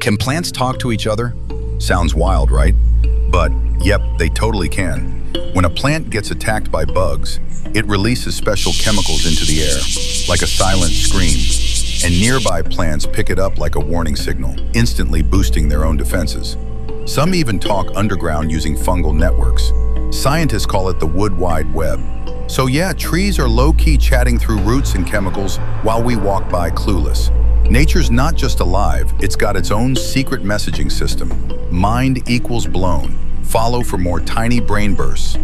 Can plants talk to each other? Sounds wild, right? But, yep, they totally can. When a plant gets attacked by bugs, it releases special chemicals into the air, like a silent scream, and nearby plants pick it up like a warning signal, instantly boosting their own defenses. Some even talk underground using fungal networks. Scientists call it the wood wide web. So yeah, trees are low-key chatting through roots and chemicals while we walk by clueless. Nature's not just alive, it's got its own secret messaging system. Mind equals blown. Follow for more tiny brain bursts.